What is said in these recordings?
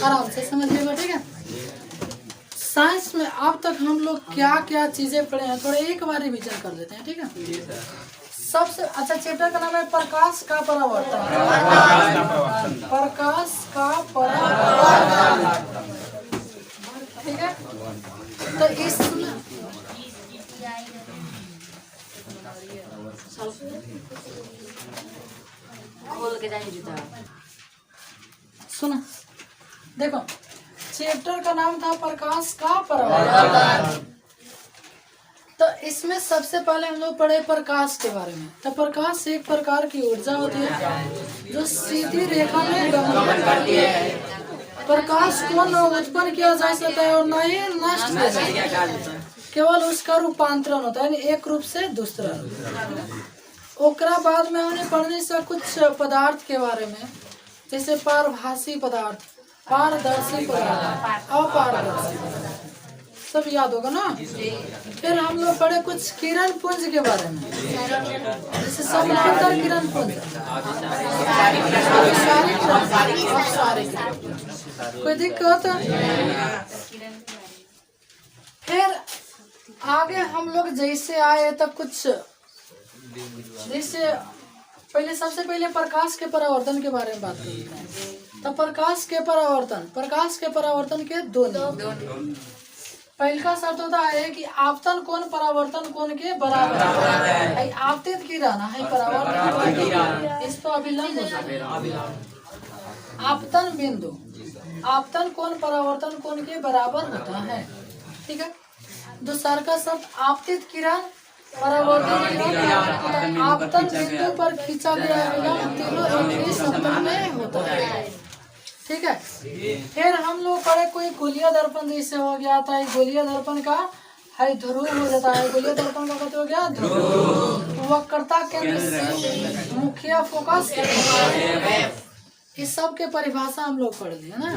आराम से समझिएगा, ठीक है। साइंस में अब तक हम लोग क्या क्या चीजें पढ़े हैं, थोड़ा एक बार रिवीजन कर लेते हैं, ठीक है। सबसे अच्छा चैप्टर का नाम है प्रकाश का परावर्तन। प्रकाश का परावर्तन, ठीक है। तो इसमें सुना, देखो चैप्टर का नाम था प्रकाश का परावर्तन। तो इसमें सबसे पहले हम लोग पढ़े प्रकाश के बारे में। तो प्रकाश एक प्रकार की ऊर्जा होती है जो सीधी रेखा में गमन करती है। प्रकाश को न उत्पन्न किया जा सकता है और न ही नष्ट किया जा सकता है, केवल उसका रूपांतरण होता है, एक रूप से दूसरा। ओकरा बाद में हमने पढ़ने से कुछ पदार्थ के बारे में, जैसे पारभासी पदार्थ, पारदर्शी पदार्थ, अपारदर्शी पदार्थ, सब याद होगा ना। फिर हम लोग पढ़े कुछ किरण पुंज के बारे में, जैसे समांतर किरण पुंज, कोई दिक्कत। फिर आगे हम लोग जैसे आए तब कुछ, जैसे पहले सबसे पहले प्रकाश के परावर्तन के बारे में बात करते हैं। तो प्रकाश के परावर्तन के दो नियम। पहला शर्त होता है कि आपतन कोण परावर्तन कोण के बराबर है। आपतित किरण है परावर्तन, इस पर अभिलंब होता है। आपतन बिंदु, आपतन कोण परावर्तन कोण के बराबर होता है, ठीक है। दूसरा का शब्द आपतित किरण परावर्तन किरण, आपतन बिंदु पर खींचा गया विलंब तीनों एक ही समतल में होता है, ठीक है। फिर हम लोग पढ़े कोई गोलीय दर्पण जैसे हो गया था, गोलीय दर्पण का है ध्रुव हो जाता है। गोलीय दर्पण का मतलब हो गया ध्रुव, वक्रता केंद्र से मुख्य फोकस, इस सब के परिभाषा हम लोग पढ़ लिए ना।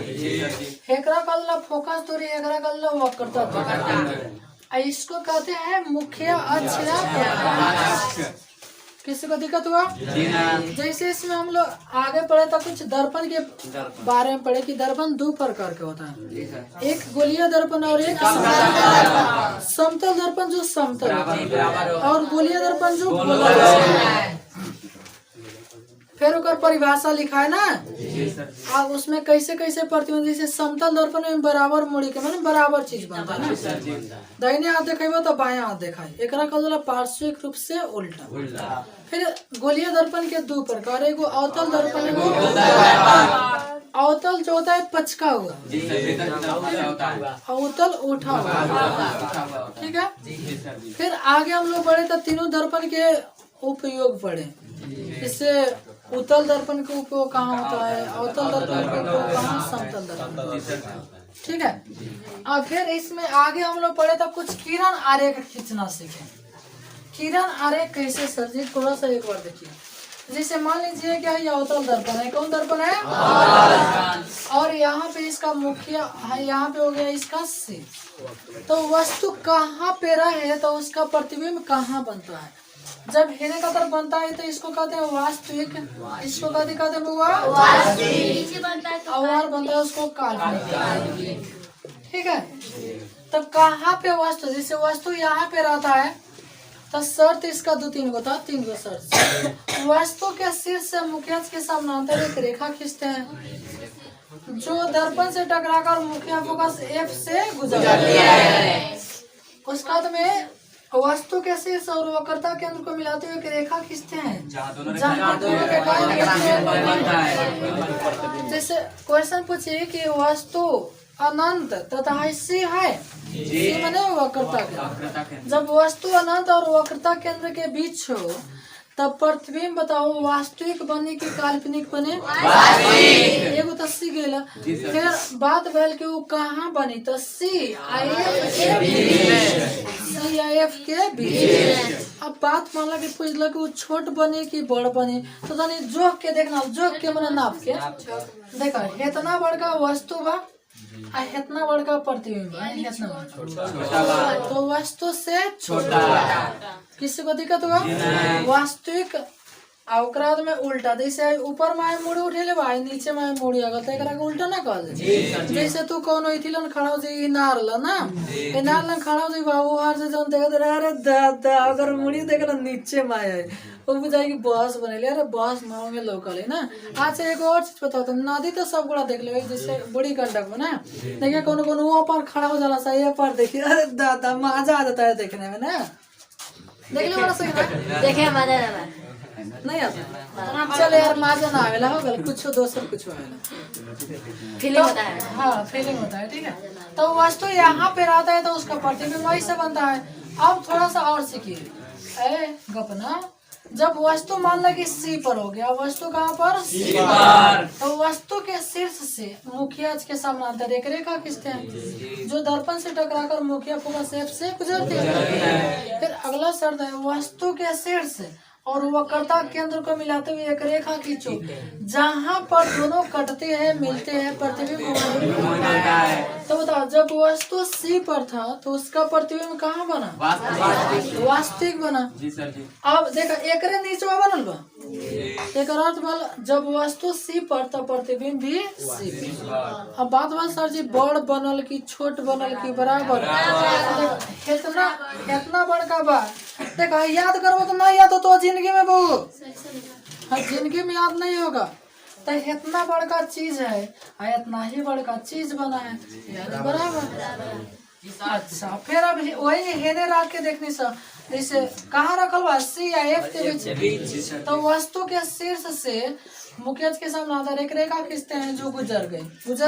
एकरा कल फोकस दूरी, एकरा कल वक्रता दूरी, इसको कहते हैं मुख्य अक्ष। किसी को दिक्कत हुआ? जैसे इसमें हम लोग आगे पढ़े तो कुछ दर्पण के बारे में पढ़े कि दर्पण दो प्रकार के होता है, एक गोलीय दर्पण और एक समतल दर्पण जो समतल और गोलीय दर्पण जो गोलाकार। फिर उनका परिभाषा लिखा है ना, अब उसमें कैसे कैसे प्रतिबिंब, जैसे समतल दर्पण में बराबर मुड़ी के माने बराबर चीज बनता है ना, दाहिने हाथ देखेबो तो बायां हाथ देखाई, एकरा कहल जाला पार्श्विक रूप से उल्टा। फिर गोलीय दर्पण के दो प्रकार, एगो अवतल दर्पण, एगो अवतल जो होता है पचका हुआ, अवतल उठा हुआ, ठीक है। फिर आगे हम लोग बढ़े तो तीनों दर्पण के उपयोग पढ़े, इससे उत्तल दर्पण का उपयोग कहाँ होता है, अवतल दर्पण का उपयोग कहाँ, समतल दर्पण, ठीक है। और फिर इसमें आगे हम लोग पढ़े तो कुछ किरण आरेख खींचना सीखे। किरण आरेख कैसे सर जी, थोड़ा सा एक बार देखिए। जैसे मान लीजिए क्या ये अवतल दर्पण है, कौन दर्पण है, और यहाँ पे इसका मुख्य है, यहाँ पे हो गया इसका सी, तो वस्तु कहाँ पे रहे तो उसका प्रतिबिंब कहाँ बनता है। जब हेने का तरफ बनता है तो इसको कहते हैं वास्तविक, इसको कहते हैं अवार बनता है उसको काल्पनिक, ठीक है। तो कहाँ पे वस्तु, जैसे वस्तु यहाँ पे रहता है तो शर्त इसका दो तीन गो था, तीन गो शर्त। वस्तु के शीर्ष से मुख्य के समानांतर एक रेखा खींचते हैं जो दर्पण से टकराकर मुख्य फोकस F से गुजरती है। उसका बाद में वस्तु के शीर्ष और वक्रता केंद्र को मिलाते हुए एक रेखा खींचते हैं जहाँ दोनों के जैसे क्वेश्चन पूछिए कि वस्तु अनंत तथा सी है, सी माने वक्रता केंद्र। जब वस्तु अनंत और वक्रता केंद्र के बीच हो तब प्रतिबिंब बताओ वास्तविक बने की काल्पनिक बने, एगो तो सी गेला। फिर बात भेल कि वो कहाँ बनी तो सी आई एफ के बीच। अब बात मानला कि पूछला कि वो छोट बने की बड़ बने, तो तनी जोख के देखना, जोख के मने नाप के देखा इतना बड़का वस्तु बा आ इतना बड़का प्रतिबिंब है, तो वस्तु से छोटा। किसी को दिक्कत होगा? वास्तविक और ओकरा बाद में उल्टा जैसे ऊपर माए मुड़ी उठेले बा नीचे माए मुड़ी अगल त एकरा के उल्टा ना कहल जैसे तू कोनो इथिलन खड़ा हो जाई इनार ल ना इनार ल खड़ा हो जाई बाबू हार से जन देख अरे दादा अगर मुड़ी देख नीचे माए है वो बुझाई कि बस बनेले अरे बस माओ में लोकल है ना। अच्छा एक और चीज बताओ तो नदी तो सब गुड़ा देख ले जैसे बड़ी गंडक में ना देखिए कोनो कोनो वो पर खड़ा हो जाला सा ये पर देखिए अरे दादा मजा आ जाता है देखने में ना देख ले बड़ा सही ना देखे मजा नहीं आता चल यार मजा ना आवेला हो गल कुछ दोसर कुछ आवेला फीलिंग होता है। हाँ फीलिंग होता है ठीक है। तो वस्तु यहाँ पे रहता है तो उसका प्रतिबिंब वही से बनता है। अब थोड़ा सा और सीखिए ए गपना जब वस्तु मान लो कि सी पर हो गया वस्तु कहाँ पर सी पर तो वस्तु के शीर्ष से मुखिया के समानांतर एक रेखा खींचते हैं जो दर्पण से टकराकर मुखिया फोकस एफ से गुजरती है। फिर अगला शर्त है वस्तु के शीर्ष और वक्रता केंद्र को मिलाते हुए एक रेखा खींचो जहाँ पर दोनों कटते हैं मिलते हैं प्रतिबिंब बनता है। तो बताओ जब वस्तु सी पर था तो उसका प्रतिबिंब कहाँ बना वास्तविक बना। अब देखा एक नीचे बनल बा एक अर्थ बल जब वस्तु सी पर तो प्रतिबिंब भी सी पर। अब बात बात सर जी बड़ बनल की छोट बनल की बराबर इतना इतना बड़का बा देखा याद करबो तो नहीं याद तो जिंदगी में बहु जिंदगी में याद नहीं होगा। तो इतना बड़का चीज है इतना ही बड़का चीज बना है याद बराबर। अच्छा फिर अब वही हेने रख के देखने से जैसे कहाँ रखल बा सी या एफ के बीच तो वस्तु के शीर्ष से मुख्य के समानांतर एक रेखा खींचते हैं जो गुजर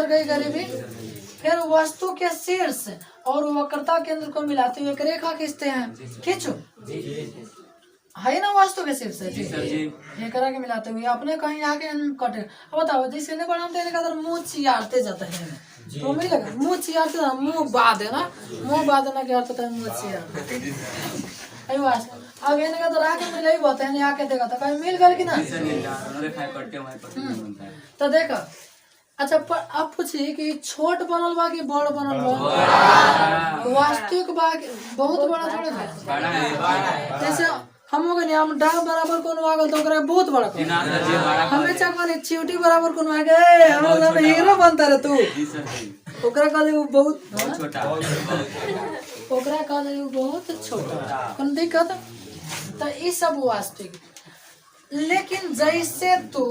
गई गरीबी। फिर वस्तु के शीर्ष और वक्रता केंद्र को मिलाते हुए एक रेखा खींचते हैं खींचो है ना वस्तु के शीर्ष एक के मिलाते हुए अपने कहीं आके कटे। अब बताओ जैसे नहीं बढ़ा मुँह चियारते जाता है तो मिलेगा मुँह चियारते मुँह बाध है ना मुँह बांधना क्या होता है मुँह चियार अब ये तो रहा के मिले बहुत है आके देखा था कहीं मिल गए कि ना तो देखा। अच्छा पर अब पूछिए कि छोट बनल बा कि बड़ बनल बा वास्तविक बा बहुत बड़ा थोड़े बा जैसे हम हो गए हम डा बराबर कोनो आगल तो ओकरा बहुत बड़ा हमें चकवानी चिवटी बराबर कोनो आ गए हमरा नाम हीरो बनता रे तू ओकरा कहले वो बहुत छोटा ओकरा कहले वो बहुत छोटा कौन दिक्कत। तो ये सब वास्तविक लेकिन जैसे तू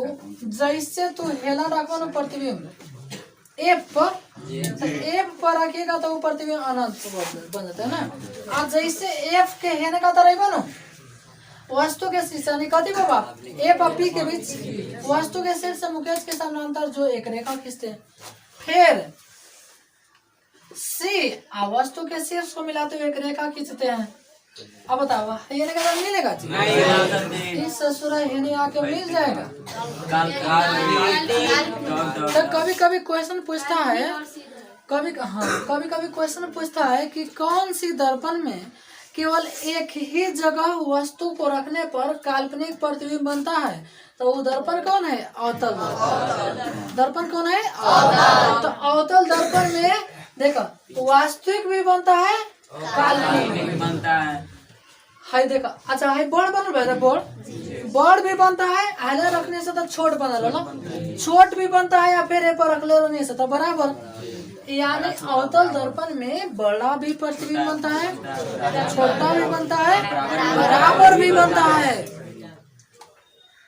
हेला रखो ना प्रतिबिंब एफ पर रखिएगा तो वो प्रतिबिंब अनंत बन जाता है ना। आज जैसे एफ के हेने का तरह बनो वस्तु के शीर्ष कथी बाबा ए पी के बीच वस्तु के शीर्ष से मुकेश के समानांतर जो एक रेखा खींचते हैं। फिर सी वस्तु के शीर्ष को मिलाते हुए एक रेखा खींचते हैं। अब बताओ ये मिलेगा इस ससुरा हेने आके मिल जाएगा। तो कभी कभी क्वेश्चन पूछता है कभी क्वेश्चन पूछता है कि कौन सी दर्पण में केवल एक ही जगह वस्तु को रखने पर काल्पनिक प्रतिबिंब बनता है। तो वो दर्पण कौन है अवतल दर्पण कौन है अवतल। तो अवतल दर्पण में देखो वास्तविक भी बनता है काल्पनिक भी बनता है देखा। अच्छा है बड़ बनल है बड़ भी बनता है आले रखने से तो छोट बनल ना छोट भी बनता है या फिर पर रख ले से तो बराबर यानी अवतल दर्पण में बड़ा भी प्रतिबिंब बनता है छोटा भी बनता है बराबर भी बनता है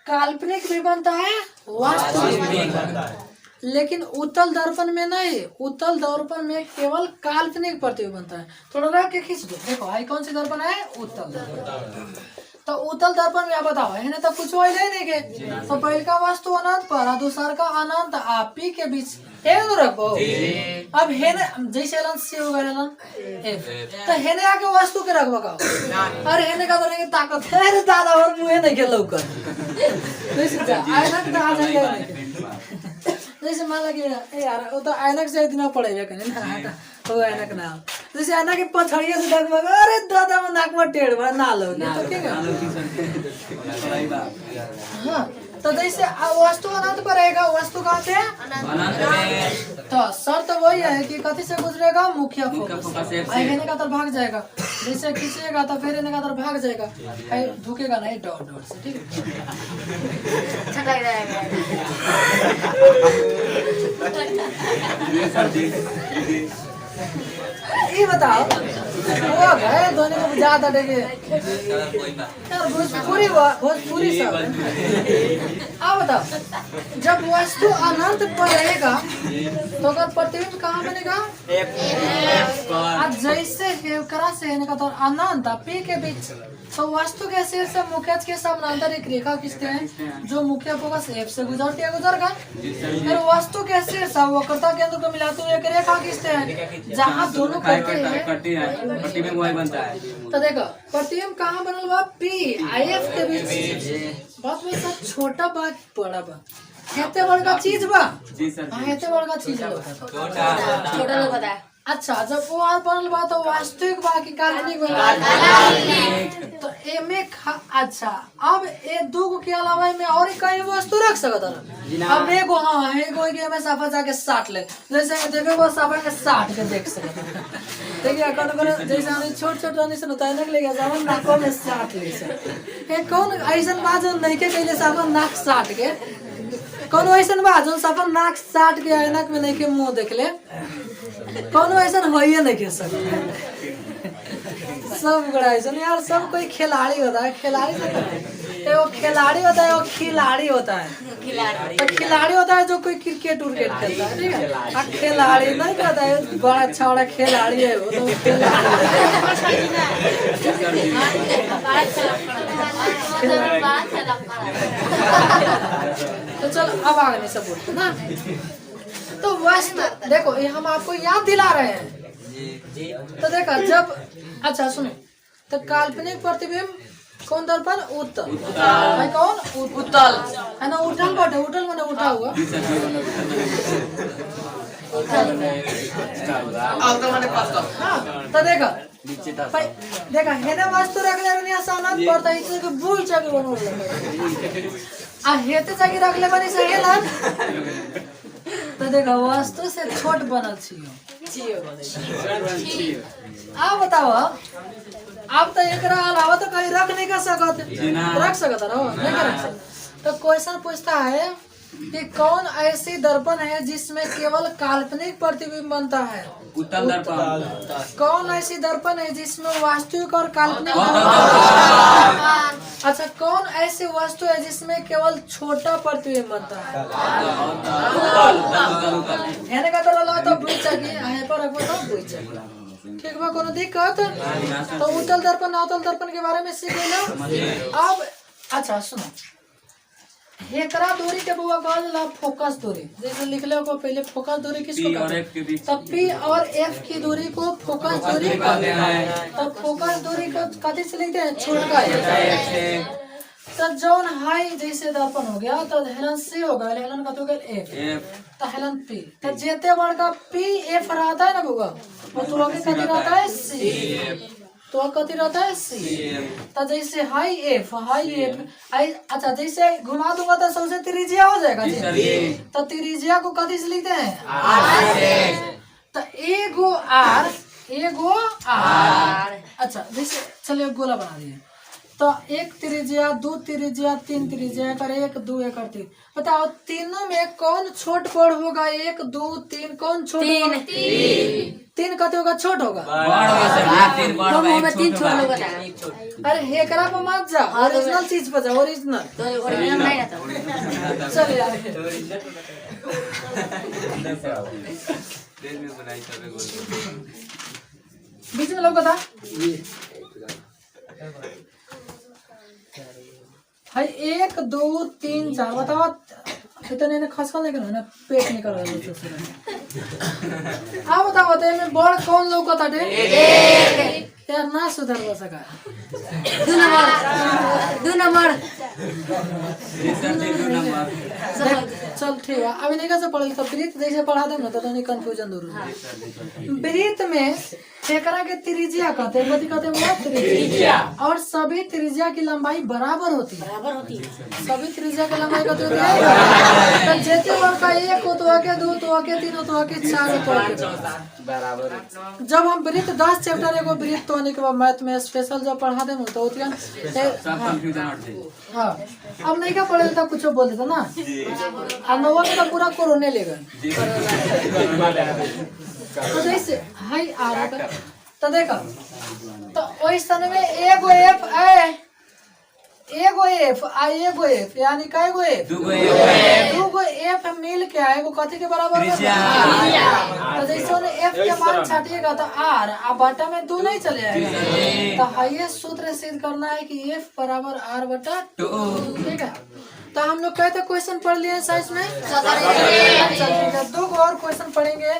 काल्पनिक भी बनता है वास्तविक भी बनता है। लेकिन उत्तल दर्पण में नहीं उत्तल दर्पण में केवल काल्पनिक प्रतिबिंब बनता है। थोड़ा रख के खींच दो देखो आई कौन सी दर्पण है उत्तल दर्पण। तो उत्तल दर्पण में बताओ है तो कुछ नहीं के तो पहल का वस्तु अनंत पर दूसर का अनंत आपी के बीच रखो। अब हेने जैसे सी हो गए तो हेने आके वस्तु के रख बका अरे हेने का तो ताकत है दादा और मुँह नहीं के लौकर जैसे मान लगे यार वो तो ऐनक से दिन पड़ेगा कहीं ना वो ऐनक ना जैसे ऐनक के पछड़िया से डग मगा अरे दादा में नाक में टेढ़ बा ना लो तो ठीक है। हाँ तो जैसे वस्तु अनंत पर रहेगा वस्तु कहाँ से तो शर्त वही है कि कथी से गुजरेगा, मुखिया फोकस हेने का तरफ भाग जाएगा, जैसे खींचेगा तो फिर हेने का तरफ भाग जाएगा, धुकेगा नहीं डॉट डॉट से, ठीक है। ये बताओ वो गए दोनों को ज्यादा देंगे यार, भोजपुरी सब। अब बताओ जब वस्तु अनंत पर रहेगा तो अगर प्रतिबिंब कहाँ बनेगा, जैसे हेवकरा से तो अनंत पी के बीच, तो वस्तु के शीर्ष से मुख्य के समानांतर एक रेखा खींचते हैं, जो मुख्य फोकस एफ से गुजरती है, गुजरगा। फिर वस्तु के शीर्ष वक्रता केंद्र को मिलाते हुए एक रेखा खींचते हैं, जहाँ दोनों कटते हैं प्रतिबिंब वही बनता है। तो देखो प्रतिबिंब कहाँ बनल बा, पी आई एफ के बीच। बात में सब छोटा बात बड़ा बा, हेते बड़का चीज बा, हेते बड़का चीज छोटा लोग होता है। अच्छा जब वो आर बनल बा तो वास्तविक बा की काल्पनिक बा, तो एमे अच्छा अब ए दो को के अलावा में और कई वस्तु रख सकत है। अब एगो हां एगो के में साफा जाके साट ले, जैसे देखो वो साफा के साट के देख सकत है। देखिए कौन जैसे हम छोट छोट रानी से उतारने के लिए सामान नाक में साट ले से, ए कौन ऐसन बात नहीं के पहले सामान नाक साट के, कौन ऐसन बात जो साफा नाक साट के ऐनक में नहीं के मुंह देख ले, कौन ऐसा होइए नहीं के सकता। सब बड़ा ऐसा यार, सब कोई खिलाड़ी होता है, खिलाड़ी से वो खिलाड़ी होता है, वो खिलाड़ी होता है, तो खिलाड़ी होता है जो कोई क्रिकेट उर्केट खेलता है, ठीक है। खिलाड़ी नहीं कहता है बड़ा अच्छा बड़ा खिलाड़ी है वो, तो तो चल अब आगे सब बोलते ना। तो वस्तु देखो ये हम आपको याद दिला रहे हैं। तो देखा जब अच्छा सुनो, तो काल्पनिक प्रतिबिंब कौन दर्पण, उत्तल है, कौन उत्तल है ना, उठल बटे, उठल मैंने उठा हुआ, तो देखा देखा हेने वस्तु रखले बनी आसानत पड़ता है, इसके भूल चके बनोले आ हेते चके रखले बनी से हेलन। तो देखा वस्तु से छोट बनल छियो। अब बताओ अब तो एक अलावा तो कहीं रख नहीं कर सकत, रख सकत रहो नहीं कर सकत। तो क्वेश्चन पूछता है कि कौन ऐसी दर्पण है जिसमें केवल काल्पनिक प्रतिबिंब बनता है, उत्तल दर्पण। कौन ऐसी दर्पण है जिसमें वास्तविक और काल्पनिक, अच्छा कौन ऐसी वस्तु है जिसमें केवल छोटा प्रतिबिंब बनता है, हेने का तो बुझ सकी आहे पर रखो तो बुझ सकी, ठीक बा कोनो दिक्कत। तो उत्तल दर्पण अवतल दर्पण के बारे में सीख लेना। अब अच्छा सुनो, हेकरा दूरी के बुआ कहला फोकस दूरी, जैसे लिख लो को पहले फोकस दूरी किसको कहते हैं, तब पी और एफ की दूरी को फोकस दूरी कहते हैं। तब फोकस दूरी को कथी से लिखते हैं, छोटा है। तो जौन हाई जैसे दर्पण हो गया तो हेलन सी होगा, हेलन का तो गया एफ, तो हेलन पी, तो जेते बड़का पी एफ रहता है ना बुआ, वो तो आगे कथी रहता है सी, तो कथी रहता है सी। तो जैसे हाई एफ अच्छा जैसे घुमा दूंगा तो सबसे त्रिज्या हो जाएगा जी, तो त्रिज्या को कथी से लिखते हैं, तो एगो आर एगो आर। अच्छा जैसे चलिए गोला बना दिए, तो एक त्रिज्या, दो त्रिज्या, तीन त्रिज्या कर, एक दो एक तीन। बताओ तीनों में कौन छोट बड़ होगा, एक दो तीन कौन छोट होगा, तीन कते होगा, छोट होगा, तीन छोट होगा। अरे हेकरा पे मत जा, ओरिजिनल चीज पे जा, ओरिजिनल। चल यार बीच में लोग बता भाई, एक दो तीन चार बताओ, इतने ने खसखस लेकिन है ना पेट निकल रहा है। हाँ बताओ बताइए में बड़ कौन लोग का यार ना सुधर सका, दो नंबर चल ठीक है, अभी नहीं कैसे पढ़े तो वृत्त जैसे पढ़ा दे ना तो नहीं कंफ्यूजन दूर हो। वृत्त में एकरा के त्रिज्या कहते हैं, कथी कहते हैं? त्रिज्या। और सभी त्रिज्या की लंबाई बराबर होती है। सभी त्रिज्या की लंबाई कथी होती है? तो जेते और का एक हो तो के दो तो के तीन तो के चार तो के बराबर। जब हम वृत्त 10 चैप्टर एगो वृत्त होने के बाद मैथ में स्पेशल जब पढ़ा दे तो होती है। हाँ अब नहीं क्या पढ़े तो कुछ बोल देता ना, अब नवा का पूरा कोरोने लेगा। तो जैसे हाई आ रहा तो देखो, तो वैसे में एगो एफ एगो एफ यानी कईगो एफ? दूगो एफ मिल के एगो कथी के बराबर होगा? तो जैसे उन्हें एफ के मान छाटिएगा तो आर अब बटा में 2 नहीं चले आएगा। तो हाईएस्ट सूत्र सिद्ध करना है कि एफ बराबर आर बटा 2। ठीक है, तो हम लोग कहते क्वेश्चन पढ़ लिए साइंस में। चलिए 2 और क्वेश्चन पढ़ेंगे।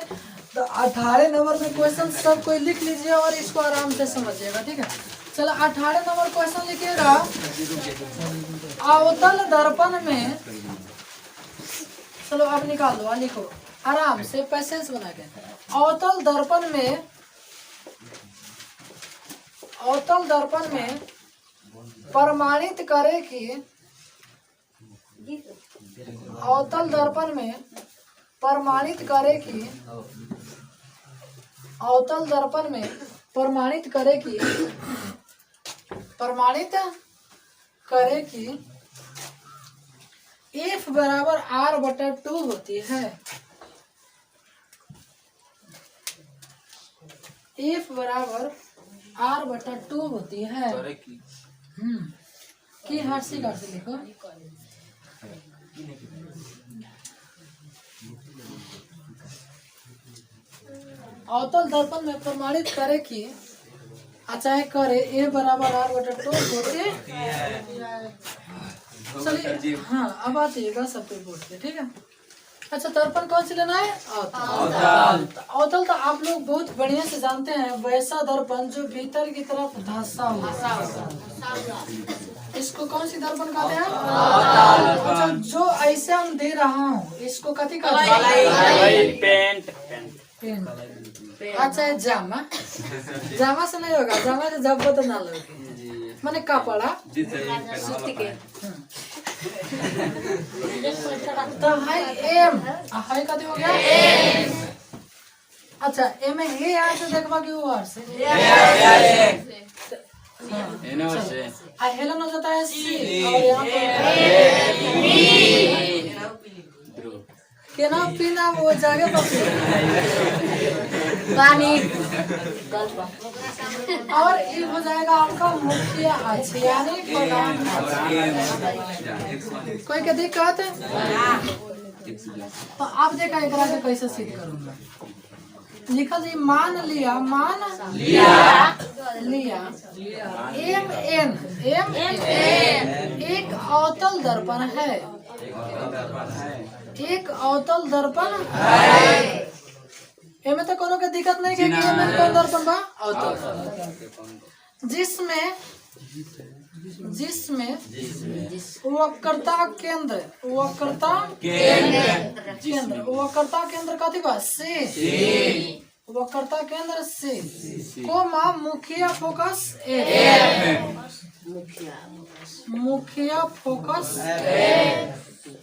तो 18 नंबर में क्वेश्चन सब कोई लिख लीजिए और इसको आराम से समझिएगा। ठीक है, चलो 18 नंबर क्वेश्चन लिखिएगा। अवतल दर्पण में, चलो आप निकाल लो, लिखो आराम से पैसेज बना के। अवतल दर्पण में प्रमाणित करे कि अवतल दर्पण में प्रमाणित करे कि एफ बराबर आर बटा 2 होती है। एफ बराबर आर बटा 2 होती है। कि हर्षी घर से लिखो। अवतल दर्पण में प्रमाणित करे कि चाहे करे ए बराबर आर बटा 2 होते। चलिए हाँ अब आइएगा सब पे बोर्ड पे। ठीक है, अच्छा दर्पण कौन सी लेना है? अवतल तो आप लोग बहुत बढ़िया से जानते हैं, वैसा दर्पण जो भीतर की तरफ धंसा हुआ, इसको कौन सी दर्पण कहते हैं? अच्छा जो ऐसे हम दे रहा हूँ इसको कथी कहते हैं? पेंट। अच्छा जामा से नहीं होगा, जामा से जब तो ना लोगे माने कपड़ा सूती के। तो हाई एम हाई कथी हो गया? अच्छा एम में हे यहाँ से देखवा कि वो से हेलन हो जाता है सी और यहाँ पे ना पीना वो जगह पर पानी और ये हो जाएगा आपका मुखिया अच्छी यानी प्रधान। कोई क्या दिक्कत? तो आप देखा एक से कैसे सिद्ध करूंगा। लिखा जी मान लिया एम एन एक अवतल दर्पण है। एक अवतल दर्पण है। एमे तो कोनो के दिक्कत नहीं है कि एमे कौन दर्पण बा? अवतल जिसमें वक्रता केंद्र कथी बा? से वक्रता केंद्र से कोमा मुखिया फोकस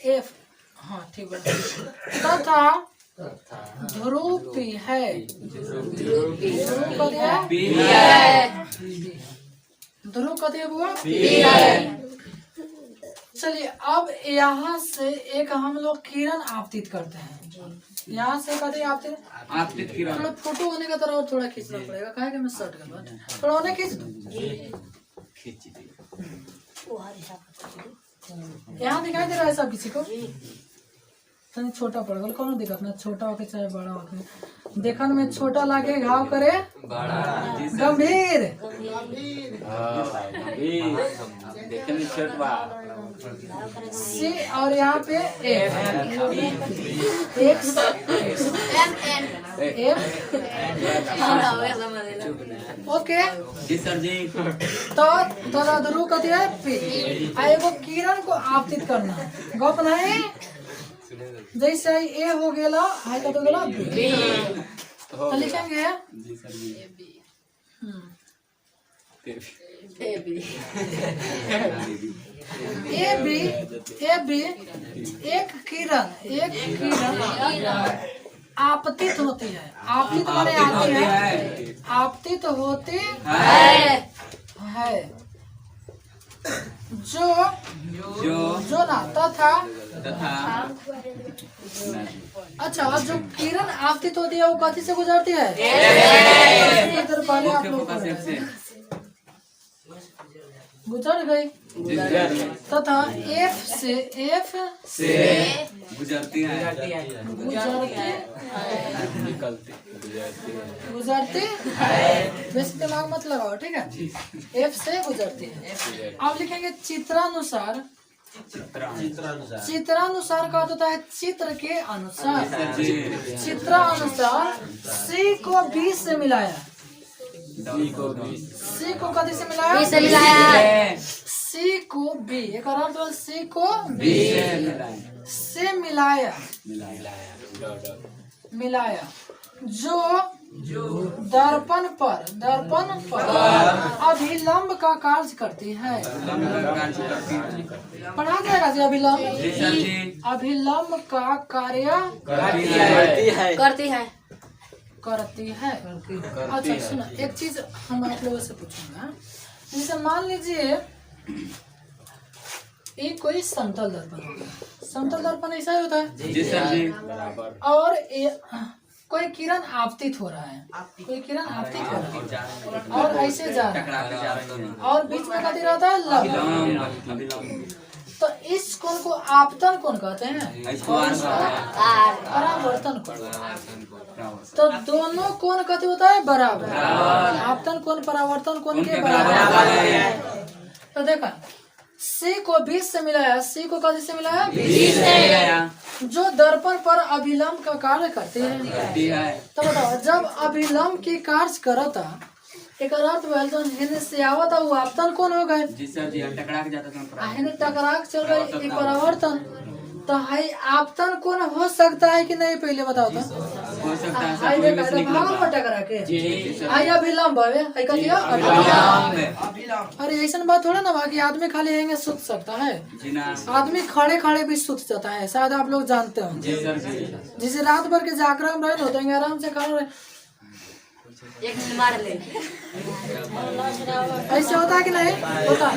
एफ। हाँ ठीक है, तथा ध्रुव है। ध्रुव कथी है? चलिए अब यहाँ से एक हम लोग किरण आपतित करते हैं। यहाँ से कथी आपतित किरण। थोड़ा फोटो होने का तरह थोड़ा खींचना पड़ेगा, कहे कि मैं शर्ट कर थोड़ा होने खींच यहाँ दिखाई दे रहा है सब किसी को? तनी छोटा पड़ गया, कोनो दिक्कत ना, छोटा होके चाहे बड़ा होके देखन में छोटा लागे घाव करे गंभीर। सी और यहाँ पे ओके तो ध्रुव कथी है? पी। एगो किरण को आपतित करना गप नहीं जैसे ए हो गेला हाई का तो गेला बी तो लिखेंगे ए बी एक किरण आपतित होती है। आपतित माने आती है, आपतित होती है जो ना तथा अच्छा जो किरण आपतित होती है वो कथी से गुजरती है? इधर पहले आप लोग गुजर गई तथा एफ से गुजरती है वैसे दिमाग मत लगाओ, ठीक है। एफ से गुजरती है। अब लिखेंगे चित्रानुसार का होता है चित्र के अनुसार। चित्रानुसार सी को बी से मिलाया, सी को कथी से मिलाया? सी को बी, एक और अर्थ सी को बी से मिलाया जो दर्पण पर अभिलंब का कार्य करती है। पढ़ा जाएगा जी अभिलंब का कार्य करती है। अच्छा सुनो, एक चीज हम आप लोगों से पूछूंगा। जैसे मान लीजिए एक कोई समतल दर्पण होगा, समतल दर्पण ऐसा ही होता है और कोई किरण आपतित हो रहा है, और ऐसे जा रहा है और बीच में कथी रहता है? लंब। तो इस कोण को आपतन कोण कहते हैं, परावर्तन कोण। तो दोनों कोण कथी होता है? बराबर। आपतन कोण परावर्तन कोण के बराबर। तो देखा सी को 20 से मिलाया, सी को कथी से मिलाया? 20 से। जो दर्पण पर अभिलंब का कार्य करते हैं। तो बताओ जब अभिलंब की कार्य करता एक अर्थ भेल तो हिने से आवता वो आपतन कौन हो गए? टकरा के चल गए एक परावर्तन। तो हाई आपतन कौन हो सकता है कि नहीं पहले बताओ तो? हो सकता है हाई भागल पर टकरा के हाई अभिलंब है, हाई का दिया अभिलंब। अरे ऐसा बात थोड़ा ना बाकी आदमी खाली यहीं सुत सकता है, आदमी खड़े खड़े भी सुत जाता है, शायद आप लोग जानते हो। जिसे रात भर के जागरण रहे होते हैं आराम से खड़े रहे, एक मार ले ऐसे होता है कि नहीं होता?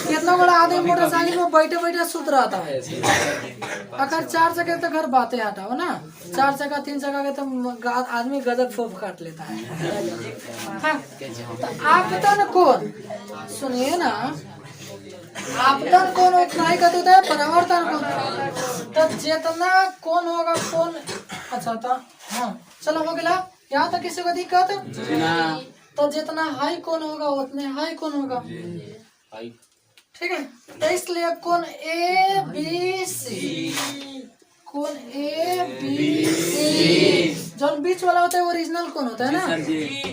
कितना बड़ा आदमी मोटरसाइकिल में बैठे बैठे सुत रहा है। अगर 4 चक्के तो घर बातें हटाओ ना, 4 चक्का 3 चक्का के तो आदमी गजब फोप काट लेता है। हाँ? तो आपतन कौन सुनिए ना, आपतन कौन उतना ही कहते हैं परावर्तन कौन। तो जितना कौन होगा कौन अच्छा था। हाँ चलो हो गया, यहाँ तक किसी को दिक्कत? तो जितना हाई कौन होगा उतने हाई कौन होगा, ठीक है। तो इसलिए कौन ए बी सी, कौन ए बी सी जो बीच वाला होता है ओरिजिनल कौन होता है ना,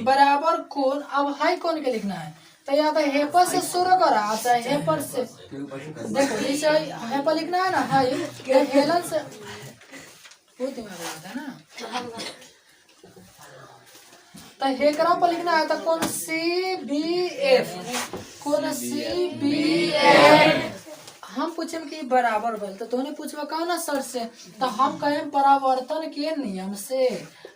बराबर कौन। अब हाई कौन के लिखना है तो या तो हेपर से शुरू करा, अच्छा हेपर से देखो जैसे हेपर लिखना है ना, हाई हेलन से वो दिमाग लगाता है ना। तो हेकरा पर लिखना है तो कौन सी बी एफ, कौन सी बी एफ। हम पूछे कि बराबर बोल तो तूने पूछवा कहा ना सर से, तो हम कहें परावर्तन के नियम से,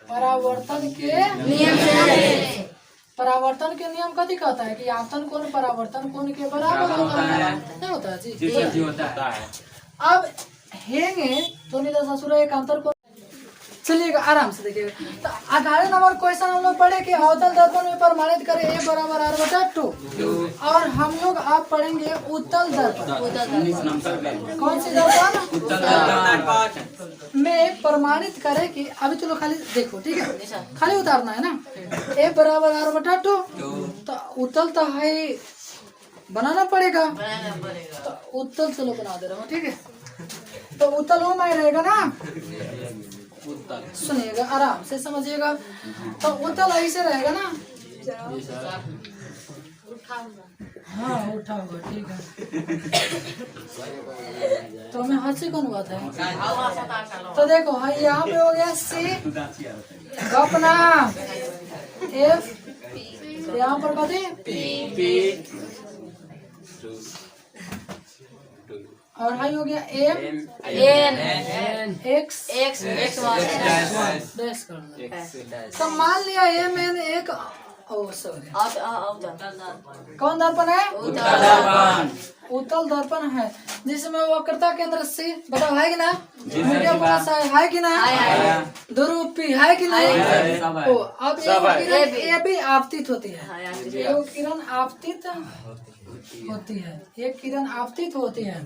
परावर्तन के नियम से। परावर्तन के नियम कथी कहता है कि आपतन कोण परावर्तन कोण के बराबर होता है, नहीं होता जी? जी होता है। अब हेंगे तो नहीं तो ससुर एक अंतर को चलिएगा आराम से देखिएगा। तो 18 नंबर क्वेश्चन हम लोग पढ़े कि अवतल दर्पण में प्रमाणित करें A बराबर R/2 और हम लोग आप पढ़ेंगे उत्तल दर्पण। कौन सी दर्पण? उत्तल दर्पण में प्रमाणित करें कि अभी तो लोग खाली देखो, ठीक है, खाली उतारना है ना। A बराबर R/2 तो उत्तल तो है बनाना पड़ेगा, तो उत्तल चलो बना दे रहा हूँ, ठीक है। तो उत्तल हो में रहेगा ना, सुनिएगा आराम से समझिएगा। तो उत्तल ऐसे रहेगा ना, हाँ उठा हुआ ठीक है। तो हमें हंसी कौन बात है। तो देखो हाँ यहाँ पे हो गया सी गपना एफ, यहाँ पर कथी और हाई हो गया m n x x x dash कर दो। तो मान लिया एम एन एक सॉरी कौन दर्पण है उत्तल दर्पण है जिसमें वक्रता केंद्र सी बताओ है कि ना, मीडियम प्लस है कि ना, ध्रुवी है कि नहीं। ओ अब किरण ए भी आपतित होती है, एक किरण आपतित होती है, एक किरण आपतित होती है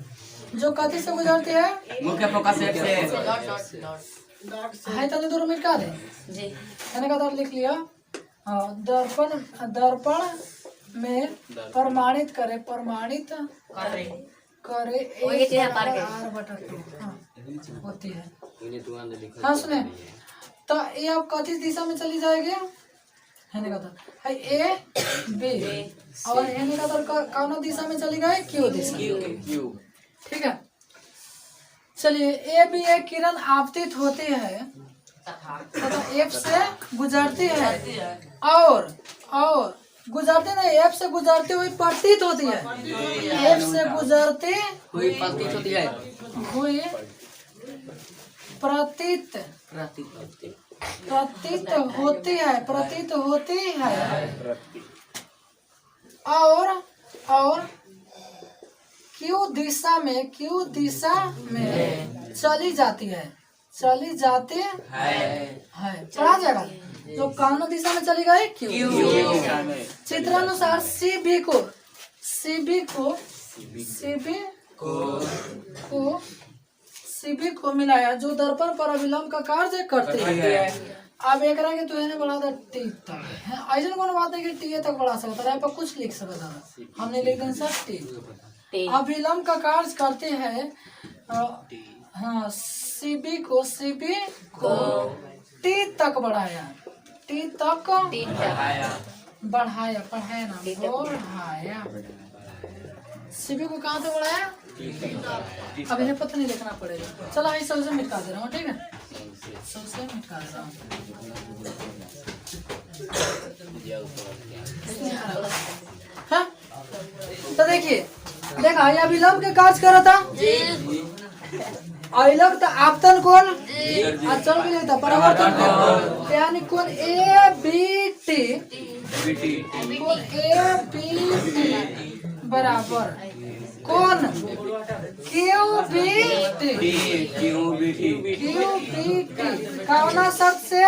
जो कथी से गुजरती है मुख्य फोकस एक से है तनी दूर मिटा दे जी मैंने कहा लिख लिया। हाँ दर्पण दर्पण में प्रमाणित करे वही चीज़ है पार के। आर बटा टू होती है। हाँ सुने तो ये अब कथी दिशा में चली जाएगी है ए बी और कौन दिशा में चली गई क्यू दिशा। ठीक है चलिए ए बी एक किरण आपतित होती है तथा एफ से गुजरती है और गुजरती नहीं एफ से गुजरती हुई प्रतीत होती है, एफ से गुजरती हुई प्रतीत होती है हुई प्रतीत होती है और क्यू दिशा में चली जाती है पढ़ा जाएगा जो कौन दिशा में चली गई क्यू। चित्रानुसार सीबी को मिलाया जो दर्पण पर अभिलंब का कार्य करते हैं। अब एक के तो है बढ़ा था टी तक ऐसा कोनो बात नहीं कि टी तक बढ़ा सकता है पर कुछ लिख सकता है हमने लिख दें सर टी अभिलंब का कार्य करते हैं। हाँ सीबी को टी तक बढ़ाया बढ़ाया सीबी को कहाँ से बढ़ाया अब इन्हें पता नहीं लिखना पड़ेगा। चलो इस सबसे मिटा दे रहा हूँ ठीक है सबसे मिटा दे रहा हूँ। हाँ तो देखिए देखा ये अभिलंब के कार्य कर रहा था अभिलंब तो आपतन कोण चल भी लेता परावर्तन कोण यानी कोण ए बी टी बराबर कोण क्यू बी टी कौना शब्द से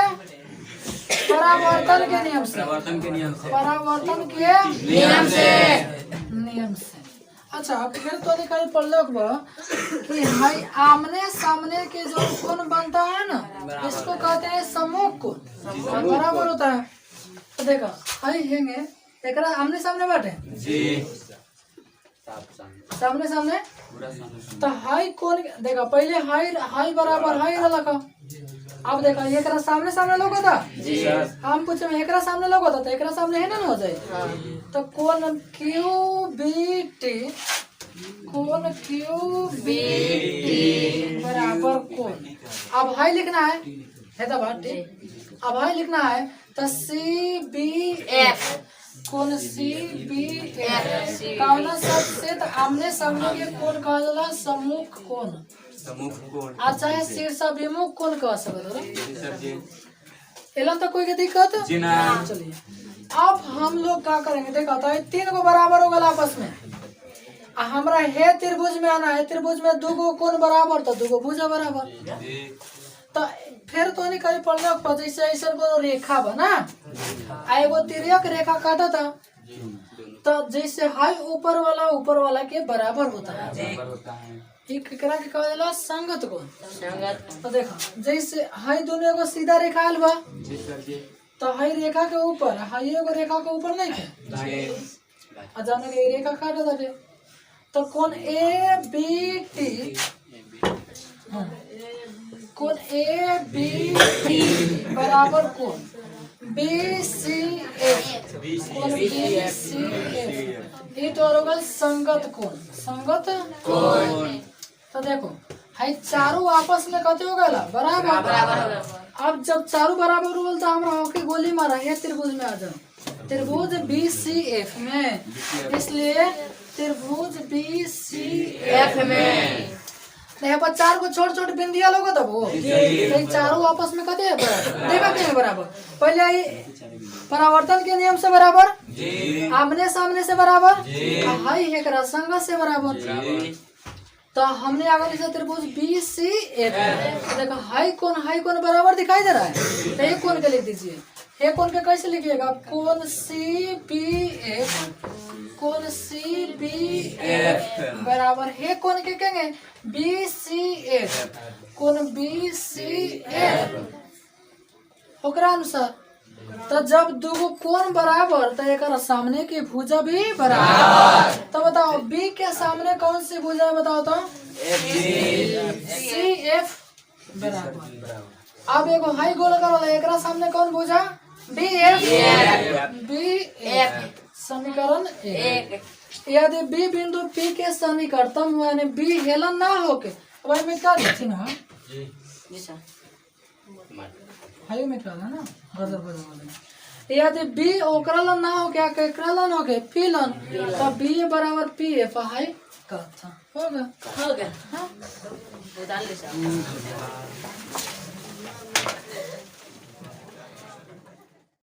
परावर्तन के नियम से। अच्छा फिर तो दिखाई पड़ कि भाई आमने सामने के जो कोण बनता है ना इसको कहते हैं सम्मुख कोण बराबर होता है। तो देखो हाई हेंगे एकरा आमने सामने बैठे सामने तो हाई कोण देखा पहले हाई बराबर हाई रखा अब देखा एकरा सामने लोग था हम पूछे एकरा सामने लोग था तो एकरा सामने है ना हो जाए तो कोण क्यू बी टी बराबर कोण अब हाई लिखना है अब हाई लिखना है तो सी बी एफ कोण सी बी एफ कौन सबसे तो आमने सामने के कोण कहा जाला सम्मुख कोण अच्छा है शीर्षाभिमुख कोण कह सकते एलम तो कोई के दिक्कत चलिए अब हम लोग क्या करेंगे देखा था तीन को बराबर होगा आपस में हमरा है त्रिभुज में आना है त्रिभुज में दो गो कोण बराबर तो दो गो भुजा बराबर तो फिर तो नहीं कहीं पढ़ने जैसे ऐसा को रेखा बना एगो तिर्यक रेखा काटा था तो जैसे हाई ऊपर वाला के बराबर होता है एक करा के कहा जाला संगत कोण तो देखो जैसे हाई दोनों को सीधा रेखा आल बा तो हाई रेखा के ऊपर हाई एगो रेखा के ऊपर नहीं है अचानक ये रेखा काटा था तो कोण ए बी टी कोण ए बी टी बराबर कोण बी सी एफ, कोण बी सी एफ ये तो होगा संगत कोण, संगत कोण। तो देखो हाई चारों आपस में कते हो गया बराबर। अब जब चारों बराबर हो तो हमरा होके गोली मारा ये त्रिभुज में आ जाओ, त्रिभुज बी सी एफ में, इसलिए त्रिभुज बी सी एफ में यहाँ पर चार को छोट छोट बिंदिया लोग तब वो तो चारों आपस में कते देखा के बराबर। पहले आई परावर्तन के नियम से बराबर, आमने सामने से बराबर, हाई एकरा संगत से बराबर। तो हमने आगे लिखा त्रिभुज बी सी एफ, देखो हाई कोण बराबर दिखाई दे रहा है, तो एक कोण के लिख दीजिए। एक कोण के कैसे लिखिएगा, कोण सी बी एफ, कोण सी बी एफ बराबर है कोण के कहेंगे बी सी एफ, कोण बी सी एफ ओकरा अनुसार। तो जब दो कोण बराबर तो एक सामने की भुजा भी बराबर। तो बताओ बी के सामने कौन सी भुजा है बताओ तो सी एफ बराबर। अब एगो हाई गोल करो एक सामने कौन भुजा बी एफ, समीकरण एक। यदि बी बिंदु पी के सन्निकटतम यानी बी हेलन ना होके वही में क्या चिन्ह हाई में क्या ना बदल यदि बी ओकरा ना हो क्या केकरा हो के पी लन तो बी बराबर पी एफ हाई का होगा हो गया। हाँ? उतार ले साहब।